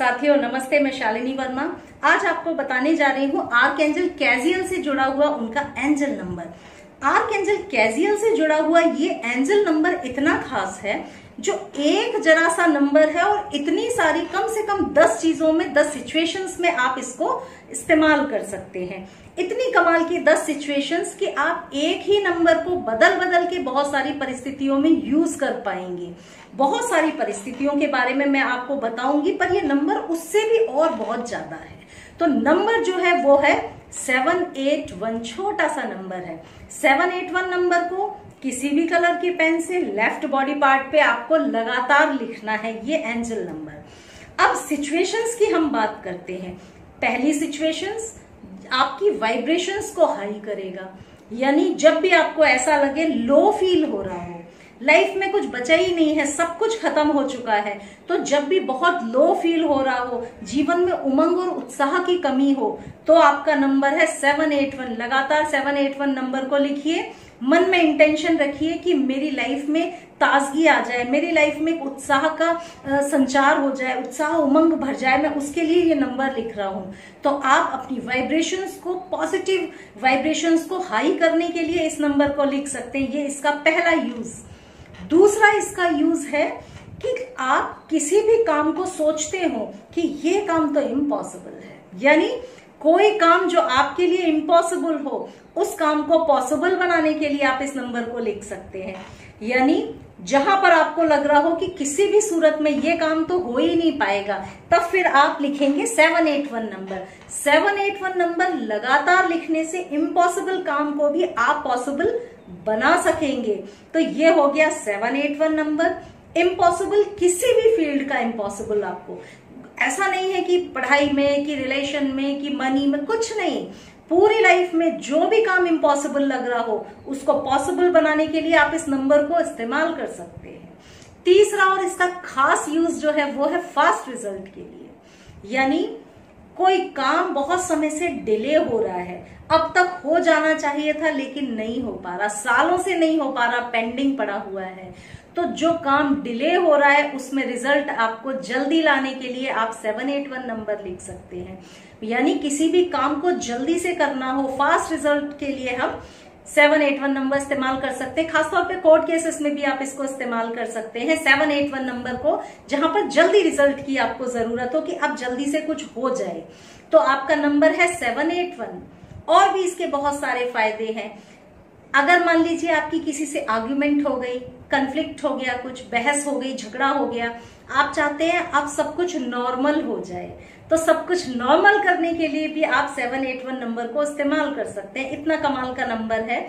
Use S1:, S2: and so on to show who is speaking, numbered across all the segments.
S1: साथियों नमस्ते, मैं शालिनी वर्मा। आज आपको बताने जा रही हूँ आर्कएंजल कैजियल से जुड़ा हुआ उनका एंजल नंबर। आर्कएंजल कैजियल से जुड़ा हुआ ये एंजल नंबर इतना खास है, जो एक जरा सा नंबर है और इतनी सारी कम से कम 10 चीजों में 10 सिचुएशंस में आप इसको इस्तेमाल कर सकते हैं। इतनी कमाल की 10 सिचुएशंस कि आप एक ही नंबर को बदल बदल के बहुत सारी परिस्थितियों में यूज कर पाएंगे। बहुत सारी परिस्थितियों के बारे में मैं आपको बताऊंगी, पर ये नंबर उससे भी और बहुत ज्यादा है। तो नंबर जो है वो है 781। छोटा सा नंबर है। 781 नंबर को किसी भी कलर की पेन से लेफ्ट बॉडी पार्ट पे आपको लगातार लिखना है, ये एंजल नंबर। अब सिचुएशंस की हम बात करते हैं। पहली सिचुएशंस आपकी वाइब्रेशंस को हाई करेगा, यानी जब भी आपको ऐसा लगे लो फील हो रहा हो, लाइफ में कुछ बचा ही नहीं है, सब कुछ खत्म हो चुका है, तो जब भी बहुत लो फील हो रहा हो, जीवन में उमंग और उत्साह की कमी हो, तो आपका नंबर है 781। लगातार 781 नंबर को लिखिए। मन में इंटेंशन रखिए कि मेरी लाइफ में ताजगी आ जाए, मेरी लाइफ में एक उत्साह का संचार हो जाए, उत्साह उमंग भर जाए, मैं उसके लिए ये नंबर लिख रहा हूं। तो आप अपनी वाइब्रेशंस को, पॉजिटिव वाइब्रेशंस को हाई करने के लिए इस नंबर को लिख सकते हैं। ये इसका पहला यूज। दूसरा इसका यूज है कि आप किसी भी काम को सोचते हो कि ये काम तो इम्पॉसिबल है, यानी कोई काम जो आपके लिए इम्पॉसिबल हो, उस काम को पॉसिबल बनाने के लिए आप इस नंबर को लिख सकते हैं। यानी जहां पर आपको लग रहा हो कि किसी भी सूरत में ये काम तो हो ही नहीं पाएगा, तब फिर आप लिखेंगे 781 नंबर। 781 नंबर लगातार लिखने से इम्पॉसिबल काम को भी आप पॉसिबल बना सकेंगे। तो ये हो गया 781 नंबर। इम्पॉसिबल किसी भी फील्ड का इम्पॉसिबल, आपको ऐसा नहीं है कि पढ़ाई में, कि रिलेशन में, कि मनी में, कुछ नहीं, पूरी लाइफ में जो भी काम इम्पॉसिबल लग रहा हो उसको पॉसिबल बनाने के लिए आप इस नंबर को इस्तेमाल कर सकते हैं। तीसरा और इसका खास यूज जो है वो है फास्ट रिजल्ट के लिए। यानी कोई काम बहुत समय से डिले हो रहा है, अब तक हो जाना चाहिए था लेकिन नहीं हो पा रहा, सालों से नहीं हो पा रहा, पेंडिंग पड़ा हुआ है, तो जो काम डिले हो रहा है उसमें रिजल्ट आपको जल्दी लाने के लिए आप 781 नंबर लिख सकते हैं। यानी किसी भी काम को जल्दी से करना हो, फास्ट रिजल्ट के लिए हम 781 नंबर इस्तेमाल कर सकते हैं। खासतौर पे कोर्ट केसेस में भी आप इसको इस्तेमाल कर सकते हैं 781 नंबर को, जहां पर जल्दी रिजल्ट की आपको जरूरत हो कि अब जल्दी से कुछ हो जाए, तो आपका नंबर है 781। और भी इसके बहुत सारे फायदे हैं। अगर मान लीजिए आपकी किसी से आर्ग्यूमेंट हो गई, कन्फ्लिक्ट हो गया, कुछ बहस हो गई, झगड़ा हो गया, आप चाहते हैं अब सब कुछ नॉर्मल हो जाए, तो सब कुछ नॉर्मल करने के लिए भी आप 781 नंबर को इस्तेमाल कर सकते हैं। इतना कमाल का नंबर है।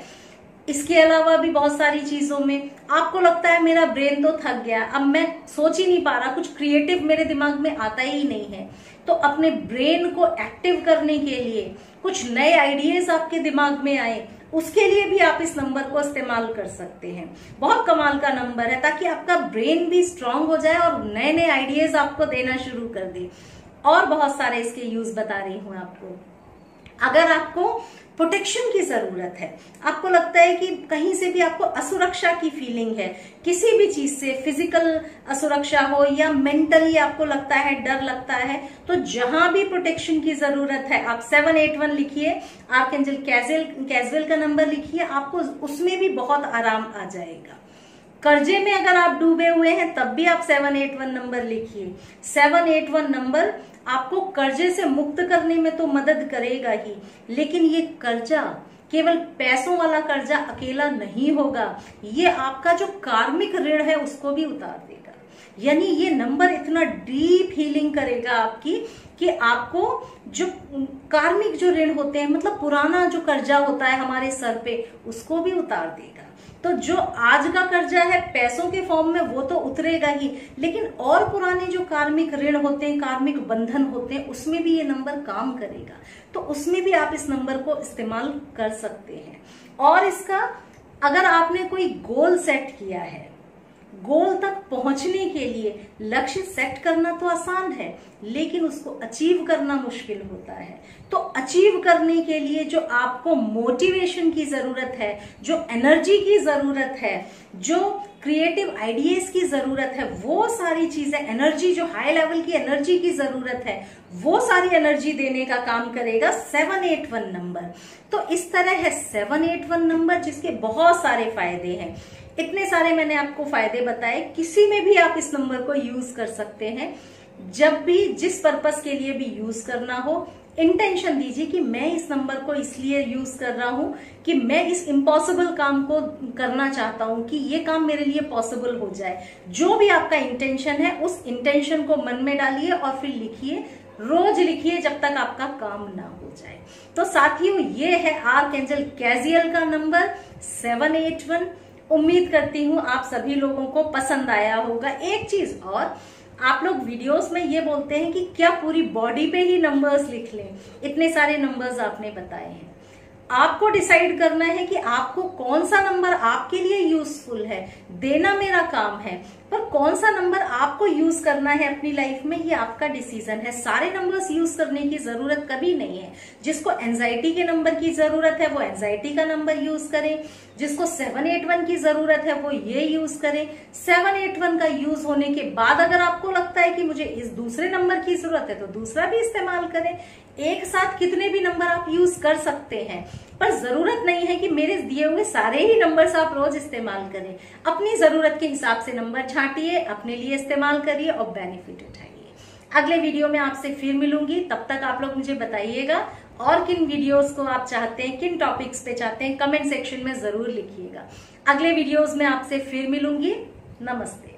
S1: इसके अलावा भी बहुत सारी चीजों में आपको लगता है मेरा ब्रेन तो थक गया, अब मैं सोच ही नहीं पा रहा, कुछ क्रिएटिव मेरे दिमाग में आता ही नहीं है, तो अपने ब्रेन को एक्टिव करने के लिए, कुछ नए आइडियाज आपके दिमाग में आए, उसके लिए भी आप इस नंबर को इस्तेमाल कर सकते हैं। बहुत कमाल का नंबर है, ताकि आपका ब्रेन भी स्ट्रांग हो जाए और नए नए आइडियाज आपको देना शुरू कर दे। और बहुत सारे इसके यूज बता रही हूं आपको। अगर आपको प्रोटेक्शन की जरूरत है, आपको लगता है कि कहीं से भी आपको असुरक्षा की फीलिंग है, किसी भी चीज से, फिजिकल असुरक्षा हो या मेंटली आपको लगता है, डर लगता है, तो जहां भी प्रोटेक्शन की जरूरत है आप 781 लिखिए, आर्कएंजल कैजियल का नंबर लिखिए, आपको उसमें भी बहुत आराम आ जाएगा। कर्जे में अगर आप डूबे हुए हैं तब भी आप 781 नंबर लिखिए। 781 नंबर आपको कर्जे से मुक्त करने में तो मदद करेगा ही, लेकिन ये कर्जा केवल पैसों वाला कर्जा अकेला नहीं होगा, ये आपका जो कार्मिक ऋण है उसको भी उतार देगा। यानी ये नंबर इतना डीप हीलिंग करेगा आपकी कि आपको जो कार्मिक जो ऋण होते हैं, मतलब पुराना जो कर्जा होता है हमारे सर पे, उसको भी उतार देगा। तो जो आज का कर्जा है पैसों के फॉर्म में, वो तो उतरेगा ही, लेकिन और पुराने जो कार्मिक ऋण होते हैं, कार्मिक बंधन होते हैं, उसमें भी ये नंबर काम करेगा। तो उसमें भी आप इस नंबर को इस्तेमाल कर सकते हैं। और इसका अगर आपने कोई गोल सेट किया है, गोल तक पहुंचने के लिए लक्ष्य सेट करना तो आसान है, लेकिन उसको अचीव करना मुश्किल होता है। तो अचीव करने के लिए जो आपको मोटिवेशन की जरूरत है, जो एनर्जी की जरूरत है, जो क्रिएटिव आइडियाज की जरूरत है, वो सारी चीजें, एनर्जी, जो हाई लेवल की एनर्जी की जरूरत है, वो सारी एनर्जी देने का काम करेगा 781 नंबर। तो इस तरह है 781 नंबर, जिसके बहुत सारे फायदे हैं। इतने सारे मैंने आपको फायदे बताए, किसी में भी आप इस नंबर को यूज कर सकते हैं। जब भी जिस पर्पस के लिए भी यूज करना हो, इंटेंशन दीजिए कि मैं इस नंबर को इसलिए यूज कर रहा हूं कि मैं इस इम्पॉसिबल काम को करना चाहता हूं, कि ये काम मेरे लिए पॉसिबल हो जाए। जो भी आपका इंटेंशन है, उस इंटेंशन को मन में डालिए और फिर लिखिए, रोज लिखिए जब तक आपका काम ना हो जाए। तो साथियों, ये है आर्कएंजल कैजियल का नंबर 781। उम्मीद करती हूँ आप सभी लोगों को पसंद आया होगा। एक चीज और, आप लोग वीडियोस में ये बोलते हैं कि क्या पूरी बॉडी पे ही नंबर्स लिख लें, इतने सारे नंबर्स आपने बताए हैं। आपको डिसाइड करना है कि आपको कौन सा नंबर आपके लिए यूजफुल है, देना मेरा काम है, पर कौन सा नंबर आपको यूज करना है अपनी लाइफ में, ये आपका डिसीजन है। सारे नंबर्स यूज करने की जरूरत कभी नहीं है। जिसको एंजाइटी के नंबर की जरूरत है वो एंजाइटी का नंबर यूज करें, जिसको 781 की जरूरत है वो ये यूज करें। 781 का यूज होने के बाद अगर आपको लगता है कि मुझे इस दूसरे नंबर की जरूरत है तो दूसरा भी इस्तेमाल करें। एक साथ कितने भी नंबर आप यूज कर सकते हैं, पर जरूरत नहीं है कि मेरे दिए हुए सारे ही नंबर्स आप रोज इस्तेमाल करें। अपनी जरूरत के हिसाब से नंबर छांटिए, अपने लिए इस्तेमाल करिए और बेनिफिट उठाइए। अगले वीडियो में आपसे फिर मिलूंगी, तब तक आप लोग मुझे बताइएगा और किन वीडियोस को आप चाहते हैं, किन टॉपिक्स पे चाहते हैं, कमेंट सेक्शन में जरूर लिखिएगा। अगले वीडियोस में आपसे फिर मिलूंगी। नमस्ते।